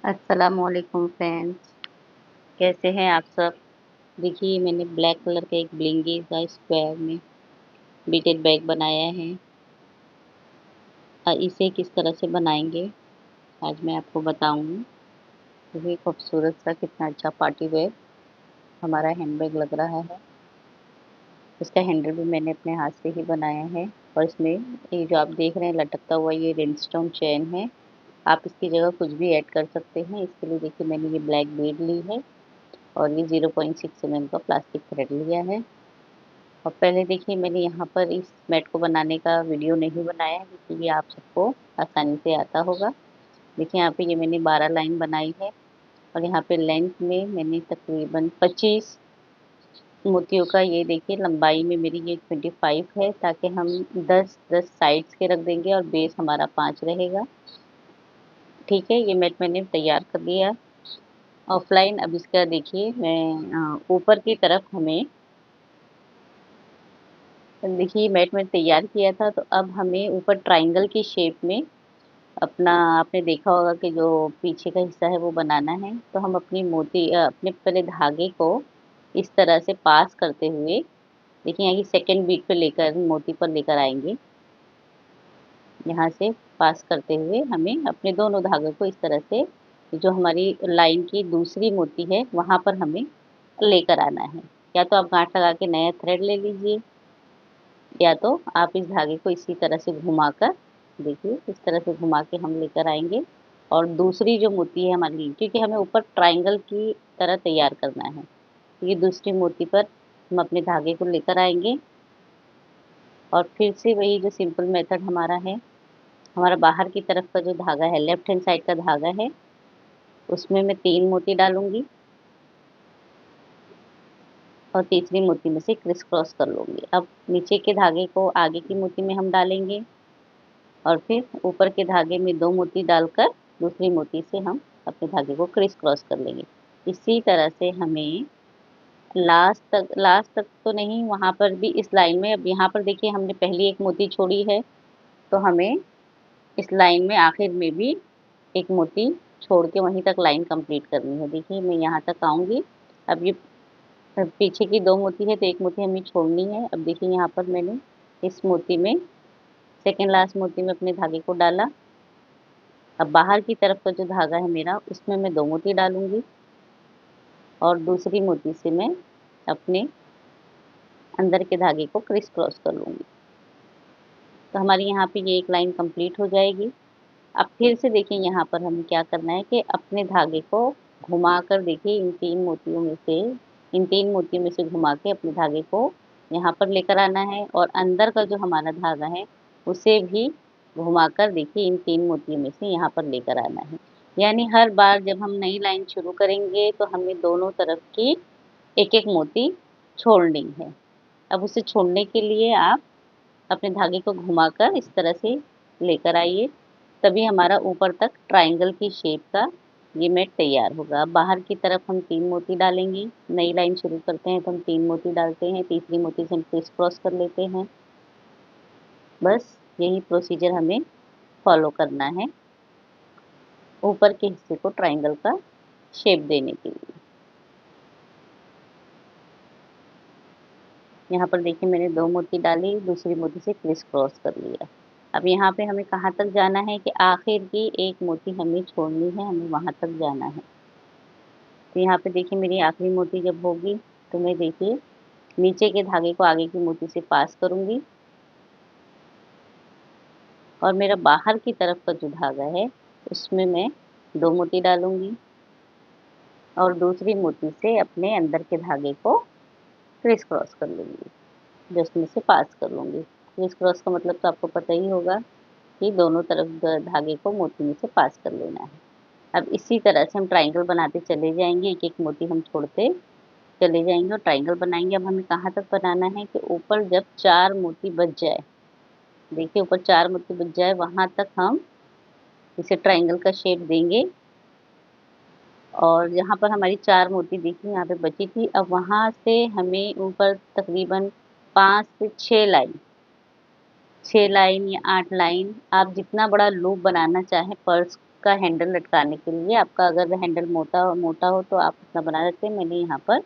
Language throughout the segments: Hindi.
अस्सलामुअलैकुम फ्रेंड्स, कैसे हैं आप सब। देखिए मैंने ब्लैक कलर का एक ब्लिंगी का स्क्वायर में बीटेड बैग बनाया है। इसे किस तरह से बनाएंगे आज मैं आपको बताऊंगी। देखिए खूबसूरत सा कितना अच्छा पार्टी बैग हमारा हैंडबैग लग रहा है। इसका हैंडल भी मैंने अपने हाथ से ही बनाया है। और इसमें ये जो आप देख रहे हैं लटकता हुआ ये रिंगस्टोन चेन है। आप इसकी जगह कुछ भी ऐड कर सकते हैं। इसके लिए देखिए मैंने ये ब्लैक बीड ली है और ये 0.6 mm का प्लास्टिक थ्रेड लिया है। और पहले देखिए मैंने यहाँ पर इस मैट को बनाने का वीडियो नहीं बनाया है क्योंकि ये आप सबको आसानी से आता होगा। देखिए यहाँ पे ये मैंने 12 लाइन बनाई है और यहाँ पे लेंथ में मैंने तकरीबन 25 मोतियों का, ये देखिए लंबाई में मेरी ये 25 है, ताकि हम 10-10 साइड्स के रख देंगे और बेस हमारा 5 रहेगा। ठीक है, ये मैट मैंने तैयार कर लिया ऑफलाइन। अब इसका देखिए मैं ऊपर की तरफ हमें देखिए मैट मैंने तैयार किया था, तो अब हमें ऊपर ट्रायंगल की शेप में अपना, आपने देखा होगा कि जो पीछे का हिस्सा है वो बनाना है। तो हम अपनी अपने पहले धागे को इस तरह से पास करते हुए, देखिए यहाँ की सेकेंड बीट पे लेकर मोती पर लेकर आएंगे। यहाँ से पास करते हुए हमें अपने दोनों धागों को इस तरह से जो हमारी लाइन की दूसरी मोती है वहाँ पर हमें लेकर आना है। या तो आप गांठ लगा के नया थ्रेड ले लीजिए, या तो आप इस धागे को इसी तरह से घुमाकर, देखिए इस तरह से घुमा के हम लेकर आएंगे। और दूसरी जो मोती है हमारी, क्योंकि हमें ऊपर ट्रायंगल की तरह तैयार करना है, तो ये दूसरी मोती पर हम अपने धागे को लेकर आएंगे। और फिर से वही जो सिंपल मेथड हमारा है, हमारा बाहर की तरफ का जो धागा है, लेफ्ट हैंड साइड का धागा है, उसमें मैं 3 मोती डालूंगी और तीसरी मोती में से क्रिस क्रॉस कर लूँगी। अब नीचे के धागे को आगे की मोती में हम डालेंगे और फिर ऊपर के धागे में 2 मोती डालकर दूसरी मोती से हम अपने धागे को क्रिस क्रॉस कर लेंगे। इसी तरह से हमें लास्ट तक तो नहीं, वहाँ पर भी इस लाइन में, अब यहाँ पर देखिए हमने पहली एक मोती छोड़ी है, तो हमें इस लाइन में आखिर में भी एक मोती छोड़ के वहीं तक लाइन कंप्लीट करनी है। देखिए मैं यहाँ तक आऊँगी। अब ये पीछे की 2 मोती है तो एक मोती हमें छोड़नी है। अब देखिए यहाँ पर मैंने इस मोती में, सेकेंड लास्ट मोती में अपने धागे को डाला। अब बाहर की तरफ का जो धागा है मेरा, उसमें मैं 2 मोती डालूंगी और दूसरी मोती से मैं अपने अंदर के धागे को क्रिस क्रॉस कर लूँगी। तो हमारी यहाँ पे ये एक लाइन कंप्लीट हो जाएगी। अब फिर से देखिए यहाँ पर हमें क्या करना है कि अपने धागे को घुमाकर, देखिए इन 3 मोतियों में से घुमा के अपने धागे को यहाँ पर लेकर आना है और अंदर का जो हमारा धागा है उसे भी घुमाकर, देखिए इन 3 मोतियों में से यहाँ पर लेकर आना है। यानी हर बार जब हम नई लाइन शुरू करेंगे तो हमें दोनों तरफ की एक एक मोती छोड़नी है। अब उसे छोड़ने के लिए आप अपने धागे को घुमाकर इस तरह से लेकर आइए, तभी हमारा ऊपर तक ट्रायंगल की शेप का ये मैट तैयार होगा। अब बाहर की तरफ हम 3 मोती डालेंगे। नई लाइन शुरू करते हैं तो हम 3 मोती डालते हैं, तीसरी मोती से हम क्रिस क्रॉस कर लेते हैं। बस यही प्रोसीजर हमें फॉलो करना है ऊपर के हिस्से को ट्रायंगल का शेप देने के लिए। यहाँ पर देखिए मैंने 2 मोती डाली, दूसरी मोती से क्रिस क्रॉस कर लिया। अब यहाँ पे हमें कहाँ तक जाना है कि आखिर की एक मोती हमें छोड़नी है, हमें वहाँ तक जाना है। तो यहाँ पे देखिए मेरी आखिरी मोती जब होगी तो मैं देखिए नीचे के धागे को आगे की मोती से पास करूँगी और मेरा बाहर की तरफ का जो धागा है उसमें मैं 2 मोती डालूँगी और दूसरी मोती से अपने अंदर के धागे को क्रिस क्रॉस कर लूँगी, जो उसमें से पास कर लूँगी। क्रिस क्रॉस का मतलब तो आपको पता ही होगा कि दोनों तरफ धागे को मोती में से पास कर लेना है। अब इसी तरह से हम ट्रायंगल बनाते चले जाएंगे, एक एक मोती हम छोड़ते चले जाएंगे और ट्रायंगल बनाएंगे। अब हमें कहाँ तक बनाना है कि ऊपर जब 4 मोती बच जाए, देखिए ऊपर 4 मोती बच जाए, वहाँ तक हम इसे ट्रायंगल का शेप देंगे। और यहाँ पर हमारी 4 मोती देखिए यहाँ पे बची थी। अब वहाँ से हमें ऊपर तकरीबन 5 से 6 लाइन या 8 लाइन, आप जितना बड़ा लूप बनाना चाहें पर्स का हैंडल लटकाने के लिए। आपका अगर हैंडल मोटा मोटा हो तो आप उतना बना सकते हैं। मैंने यहाँ पर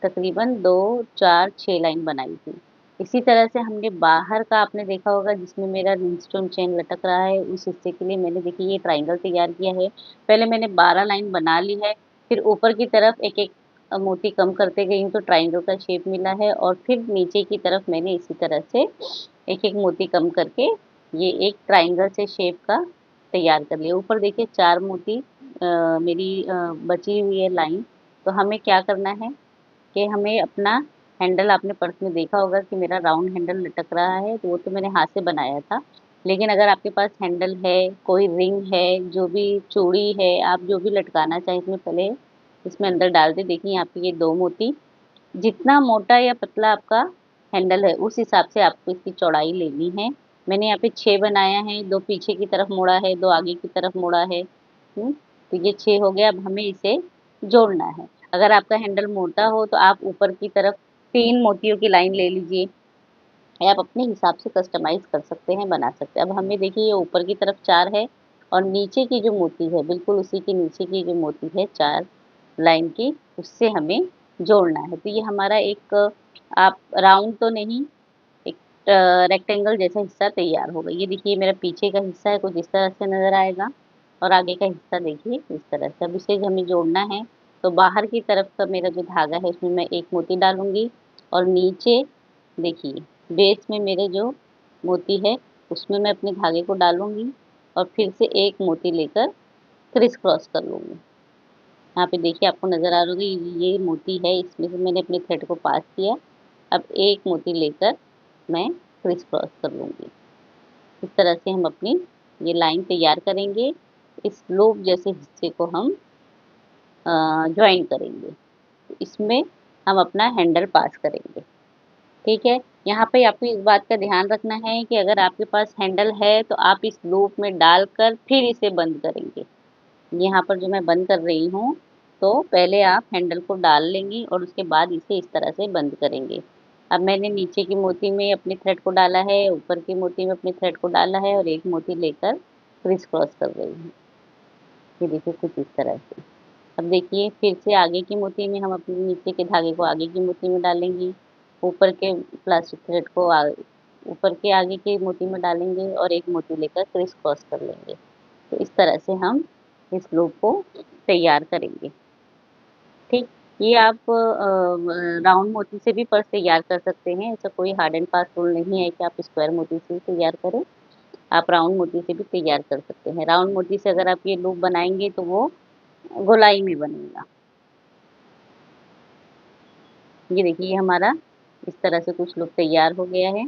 तकरीबन 2, 4, 6 लाइन बनाई थी। इसी तरह से हमने बाहर का आपने देखा होगा जिसमें मेरा रिंगस्टोन चेन लटक रहा है, उस हिस्से के लिए मैंने देखिए ये ट्रायंगल तैयार किया है। पहले मैंने 12 लाइन बना ली है, फिर ऊपर की तरफ एक-एक मोती कम करते गई हूँ तो ट्रायंगल का शेप मिला है, और फिर नीचे की तरफ मैंने इसी तरह से एक-एक मोती कम करके ये एक ट्रायंगल से शेप का तैयार कर लिया। ऊपर देखिए 4 मोती मेरी बची हुई है लाइन। तो हमें क्या करना है कि हमें अपना हैंडल, आपने पर्स में देखा होगा कि मेरा राउंड हैंडल लटक रहा है, तो वो तो मैंने हाथ से बनाया था। लेकिन अगर आपके पास हैंडल है, कोई रिंग है, जो भी चूड़ी है, आप जो भी लटकाना चाहें इसमें पहले इसमें अंदर डाल दें। देखिए यहाँ पे ये 2 मोती, जितना मोटा या पतला आपका हैंडल है उस हिसाब से आपको इसकी चौड़ाई लेनी है। मैंने यहाँ पे 6 बनाया है, 2 पीछे की तरफ मोड़ा है, 2 आगे की तरफ मोड़ा है। तो ये 6 हो गया। अब हमें इसे जोड़ना है। अगर आपका हैंडल मोटा हो तो आप ऊपर की तरफ 3 मोतियों की लाइन ले लीजिए, या आप अपने हिसाब से कस्टमाइज़ कर सकते हैं, बना सकते हैं। अब हमें देखिए ये ऊपर की तरफ 4 है, और नीचे की जो मोती है बिल्कुल उसी के नीचे की जो मोती है 4 लाइन की, उससे हमें जोड़ना है। तो ये हमारा एक, आप राउंड तो नहीं, एक रेक्टेंगल जैसा हिस्सा तैयार होगा। ये देखिए मेरा पीछे का हिस्सा है, कुछ इस तरह से नज़र आएगा, और आगे का हिस्सा देखिए इस तरह से। अब इसे हमें जोड़ना है, तो बाहर की तरफ का मेरा जो धागा है उसमें मैं 1 मोती डालूँगी, और नीचे देखिए बेस में मेरे जो मोती है उसमें मैं अपने धागे को डालूँगी, और फिर से 1 मोती लेकर क्रिस क्रॉस कर लूँगी। यहाँ पे देखिए आपको नज़र आ रहा होगा ये मोती है, इसमें से मैंने अपने थ्रेड को पास किया। अब 1 मोती लेकर मैं क्रिस क्रॉस कर लूँगी। इस तरह से हम अपनी ये लाइन तैयार करेंगे। इस लूप जैसे हिस्से को हम जॉइन करेंगे। तो इसमें हम अपना हैंडल पास करेंगे, ठीक है। यहाँ पे आपको इस बात का ध्यान रखना है कि अगर आपके पास हैंडल है तो आप इस लूप में डालकर फिर इसे बंद करेंगे। यहाँ पर जो मैं बंद कर रही हूँ, तो पहले आप हैंडल को डाल लेंगी और उसके बाद इसे इस तरह से बंद करेंगे। अब मैंने नीचे की मोती में अपने थ्रेड को डाला है, ऊपर की मोती में अपने थ्रेड को डाला है, और 1 मोती लेकर क्रिस क्रॉस कर रही हूँ। ये देखिए कुछ इस तरह से। अब देखिए फिर से आगे की मोती में हम अपने नीचे के धागे को आगे की मोती में डालेंगे, ऊपर के प्लास्टिक थ्रेड को ऊपर के आगे की मोती में डालेंगे, और 1 मोती लेकर क्रिस क्रॉस कर लेंगे। तो इस तरह से हम इस लूप को तैयार करेंगे, ठीक। ये आप राउंड मोती से भी पर्स तैयार कर सकते हैं। ऐसा कोई हार्ड एंड फास्ट रूल नहीं है कि आप स्क्वायर मोती से ही तैयार करें। आप राउंड मोती से भी तैयार कर सकते हैं। राउंड मोती से अगर आप ये लूप बनाएंगे तो वो गोलाई में बनेगा। ये देखिए ये हमारा इस तरह से कुछ लुक तैयार हो गया है।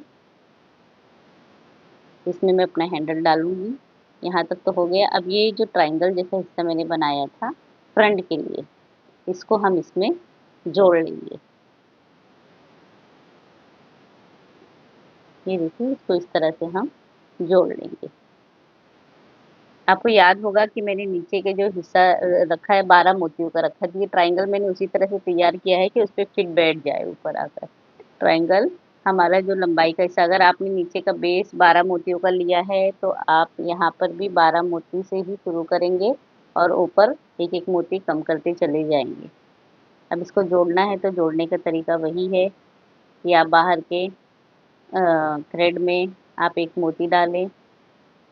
इसमें मैं अपना हैंडल डालूँगी। यहाँ तक तो हो गया। अब ये जो ट्रायंगल जैसा हिस्सा मैंने बनाया था फ्रंट के लिए, इसको हम इसमें जोड़ लेंगे। ये देखिए इसको इस तरह से हम जोड़ लेंगे। आपको याद होगा कि मैंने नीचे के जो हिस्सा रखा है 12 मोतियों का रखा है, तो ये ट्रायंगल मैंने उसी तरह से तैयार किया है कि उसपे फिट बैठ जाए ऊपर आकर। ट्रायंगल हमारा जो लंबाई का हिस्सा, अगर आपने नीचे का बेस 12 मोतियों का लिया है तो आप यहाँ पर भी 12 मोती से ही शुरू करेंगे, और ऊपर एक-एक मोती कम करते चले जाएंगे। अब इसको जोड़ना है तो जोड़ने का तरीका वही है कि आप बाहर के थ्रेड में आप 1 मोती डालें,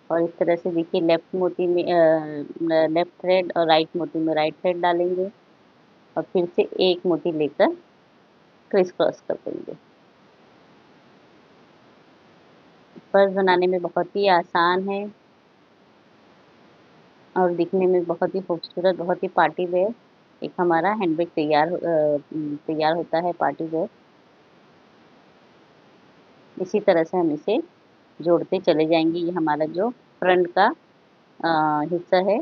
और इस तरह से देखिए लेफ्ट मोती में लेफ्ट थ्रेड और राइट मोती में राइट थ्रेड डालेंगे, और फिर से 1 मोती लेकर क्रिस क्रॉस कर देंगे। पर्स बनाने में बहुत ही आसान है, और दिखने में बहुत ही खूबसूरत, बहुत ही पार्टी वेयर एक हमारा हैंडबैग तैयार होता है, पार्टी वेयर। इसी तरह से हम इसे जोड़ते चले जाएंगे। ये हमारा जो फ्रंट का हिस्सा है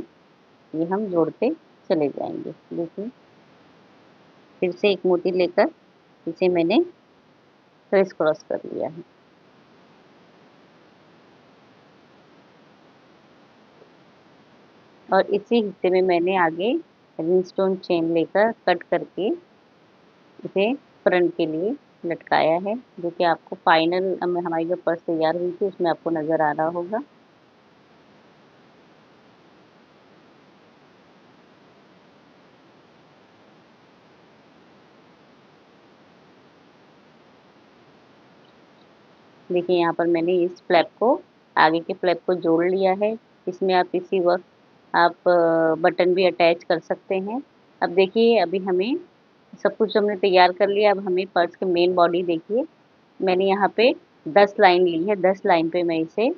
ये हम जोड़ते चले जाएंगे। देखिए फिर से 1 मोती लेकर इसे मैंने क्रिस क्रॉस कर लिया है। और इसी हिस्से में मैंने आगे रिंगस्टोन चेन लेकर कट करके इसे फ्रंट के लिए लटकाया है, जो कि आपको फाइनल में हमारी जो पर्स तैयार हुई थी उसमें आपको नज़र आ रहा होगा। देखिए यहाँ पर मैंने इस फ्लैप को, आगे के फ्लैप को जोड़ लिया है। इसमें आप इसी वक्त आप बटन भी अटैच कर सकते हैं। अब देखिए अभी हमें सब कुछ हमने तैयार कर लिया। अब हमें पर्स के मेन बॉडी देखिए, मैंने यहाँ पे 10 लाइन ली है। 10 लाइन पे मैं इसे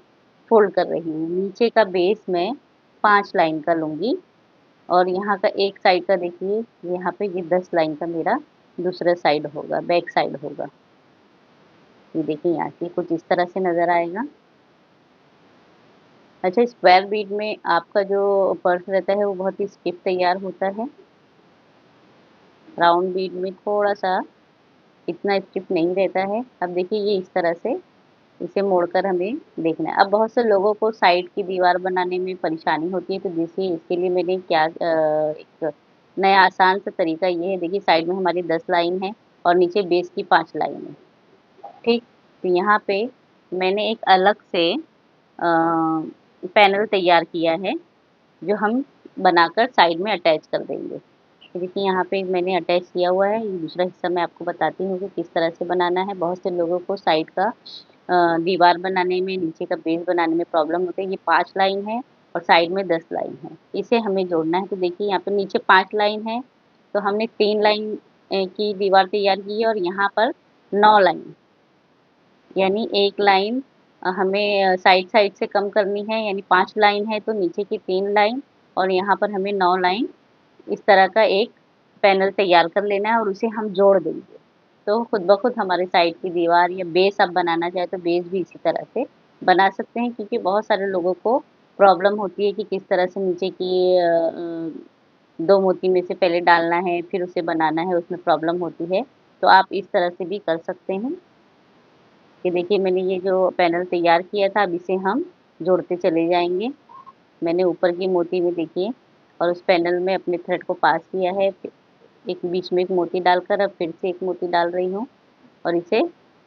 फोल्ड कर रही हूँ। नीचे का बेस मैं 5 लाइन का लूँगी और यहाँ का एक साइड का देखिए, यहाँ पे ये 10 लाइन का मेरा दूसरा साइड होगा, बैक साइड होगा। ये देखिए यहाँ से कुछ इस तरह से नज़र आएगा। अच्छा, स्क्वायर बीट में आपका जो पर्स रहता है वो बहुत ही स्टिफ तैयार होता है। राउंड बीट में थोड़ा-सा इतना स्टिफ नहीं रहता है। अब देखिए ये इस तरह से इसे मोड़कर हमें देखना है। अब बहुत से लोगों को साइड की दीवार बनाने में परेशानी होती है, तो देखिए इसके लिए मैंने क्या एक नया आसान सा तरीका ये है। देखिए साइड में हमारी 10 लाइन है और नीचे बेस की 5 लाइन है, ठीक? तो यहाँ पे मैंने एक अलग से पैनल तैयार किया है, जो हम बनाकर साइड में अटैच कर देंगे। तो देखिए यहाँ पे मैंने अटैच किया हुआ है। ये दूसरा हिस्सा मैं आपको बताती हूँ कि किस तरह से बनाना है। बहुत से लोगों को साइड का दीवार बनाने में, नीचे का बेस बनाने में प्रॉब्लम होती है। ये 5 लाइन है और साइड में 10 लाइन है, इसे हमें जोड़ना है। तो देखिए यहाँ पे नीचे 5 लाइन है, तो हमने 3 लाइन की दीवार तैयार की है और यहाँ पर 9 लाइन, यानी एक लाइन हमें साइड से कम करनी है, यानी 5 लाइन है तो नीचे की 3 लाइन और यहाँ पर हमें 9 लाइन इस तरह का एक पैनल तैयार कर लेना है और उसे हम जोड़ देंगे। तो खुद ब खुद हमारे साइड की दीवार या बेस आप बनाना चाहें तो बेस भी इसी तरह से बना सकते हैं, क्योंकि बहुत सारे लोगों को प्रॉब्लम होती है कि किस तरह से नीचे की 2 मोती में से पहले डालना है, फिर उसे बनाना है, उसमें प्रॉब्लम होती है। तो आप इस तरह से भी कर सकते हैं। कि देखिए मैंने ये जो पैनल तैयार किया था, अब इसे हम जोड़ते चले जाएँगे। मैंने ऊपर की मोती में देखिए और उस पैनल में अपने थ्रेड को पास किया है। एक बीच में एक मोती डालकर अब फिर से एक मोती डाल रही हूँ और इसे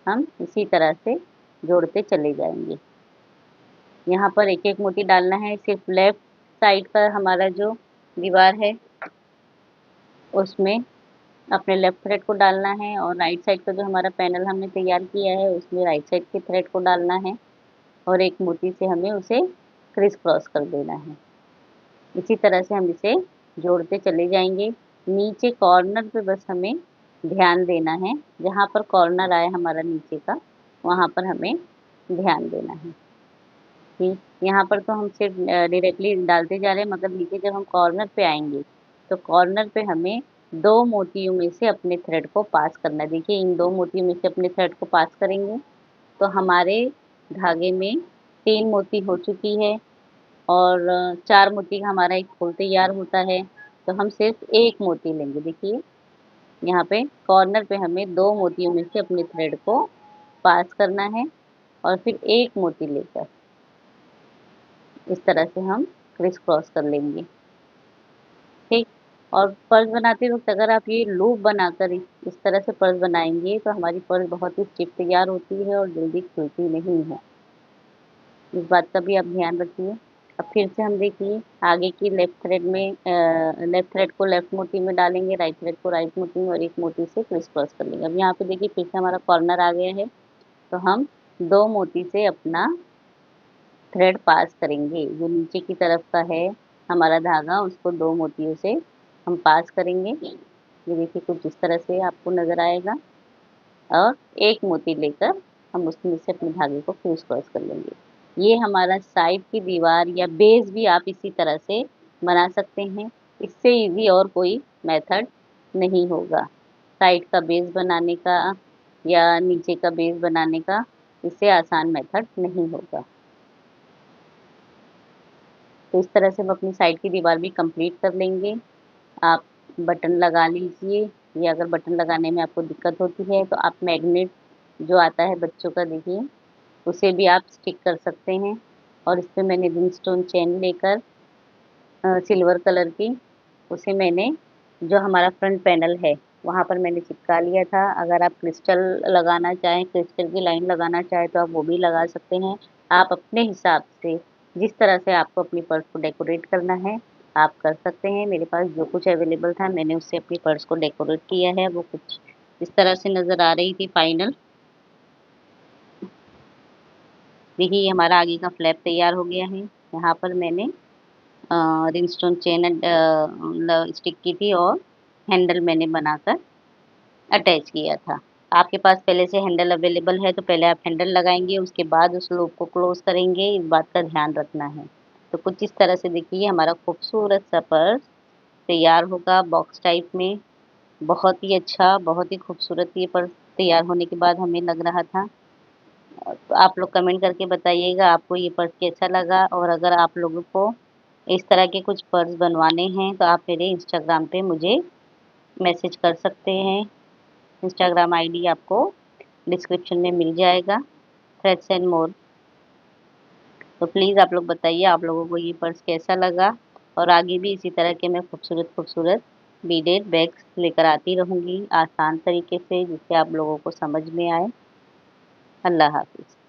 हम इसी तरह से जोड़ते चले जाएँगे। यहाँ पर एक-एक मोती डालना है। सिर्फ़ लेफ्ट साइड का हमारा जो दीवार है, उसमें अपने लेफ्ट थ्रेड को डालना है और राइट साइड का जो हमारा पैनल हमने तैयार किया है, उसमें राइट साइड के थ्रेड को डालना है और एक मोती से हमें उसे क्रिस क्रॉस कर देना है। इसी तरह से हम इसे जोड़ते चले जाएँगे। नीचे कॉर्नर पे बस हमें ध्यान देना है, जहाँ पर कॉर्नर आए हमारा नीचे का, वहाँ पर हमें ध्यान देना है। कि यहाँ पर तो हम सिर्फ़ डायरेक्टली डालते जा रहे हैं, मगर नीचे जब हम कॉर्नर पे आएँगे, तो कॉर्नर पे हमें 2 मोतियों में से अपने थ्रेड को पास करना है। देखिए इन 2 मोतियों में से अपने थ्रेड को पास करेंगे, तो हमारे धागे में 3 मोती हो चुकी है और 4 मोती का हमारा एक फूल तैयार होता है। तो हम सिर्फ़ 1 मोती लेंगे। देखिए यहाँ पे कॉर्नर पे हमें 2 मोतियों में से अपने थ्रेड को पास करना है और फिर 1 मोती लेकर इस तरह से हम क्रिस क्रॉस कर लेंगे, ठीक? और पर्स बनाते वक़्त अगर आप ये लूप बनाकर इस तरह से पर्स बनाएँगे, तो हमारी पर्स बहुत ही स्टिफ तैयार होती है और जल्दी खुलती नहीं है। इस बात का भी आप ध्यान रखिए। अब फिर से हम देखिए आगे की लेफ्ट थ्रेड को लेफ्ट मोती में डालेंगे, राइट थ्रेड को राइट मोती में और एक मोती से क्रिस क्रॉस कर लेंगे। अब यहाँ पे देखिए फिर से हमारा कॉर्नर आ गया है, तो हम 2 मोती से अपना थ्रेड पास करेंगे। जो नीचे की तरफ का है हमारा धागा, उसको 2 मोतियों से हम पास करेंगे। ये देखिए कुछ इस तरह से आपको नज़र आएगा और 1 मोती लेकर हम उसमें से अपने धागे को क्रिस क्रॉस कर लेंगे। ये हमारा साइड की दीवार या बेस भी आप इसी तरह से बना सकते हैं। इससे ईज़ी और कोई मेथड नहीं होगा। साइड का बेस बनाने का या नीचे का बेस बनाने का, इससे आसान मेथड नहीं होगा। तो इस तरह से हम अपनी साइड की दीवार भी कंप्लीट कर लेंगे। आप बटन लगा लीजिए, या अगर बटन लगाने में आपको दिक्कत होती है तो आप मैग्नेट जो आता है बच्चों का देखिए, उसे भी आप स्टिक कर सकते हैं। और इस पे मैंने रिंगस्टोन चेन लेकर सिल्वर कलर की, उसे मैंने जो हमारा फ्रंट पैनल है वहाँ पर मैंने चिपका लिया था। अगर आप क्रिस्टल लगाना चाहें, क्रिस्टल की लाइन लगाना चाहें तो आप वो भी लगा सकते हैं। आप अपने हिसाब से जिस तरह से आपको अपनी पर्स को डेकोरेट करना है, आप कर सकते हैं। मेरे पास जो कुछ अवेलेबल था मैंने उससे अपनी पर्स को डेकोरेट किया है। वो कुछ इस तरह से नज़र आ रही थी फाइनल। देखिए ये हमारा आगे का फ्लैप तैयार हो गया है। यहाँ पर मैंने रिंगस्टोन चेन मतलब स्टिक की थी और हैंडल मैंने बनाकर अटैच किया था। आपके पास पहले से हैंडल अवेलेबल है तो पहले आप हैंडल लगाएंगे, उसके बाद उस लूप को क्लोज करेंगे, इस बात का ध्यान रखना है। तो कुछ इस तरह से देखिए हमारा खूबसूरत सा पर्स तैयार होगा बॉक्स टाइप में। बहुत ही अच्छा, बहुत ही खूबसूरत ये पर्स तैयार होने के बाद हमें लग रहा था। तो आप लोग कमेंट करके बताइएगा आपको ये पर्स कैसा लगा, और अगर आप लोगों को इस तरह के कुछ पर्स बनवाने हैं तो आप मेरे इंस्टाग्राम पे मुझे मैसेज कर सकते हैं। इंस्टाग्राम आईडी आपको डिस्क्रिप्शन में मिल जाएगा, थ्रेड्स एंड मोर। तो प्लीज़ आप लोग बताइए आप लोगों को ये पर्स कैसा लगा, और आगे भी इसी तरह के मैं खूबसूरत बीडेड बैग्स लेकर आती रहूँगी आसान तरीके से, जिससे आप लोगों को समझ में आए। अल्लाह हाफ़िज़।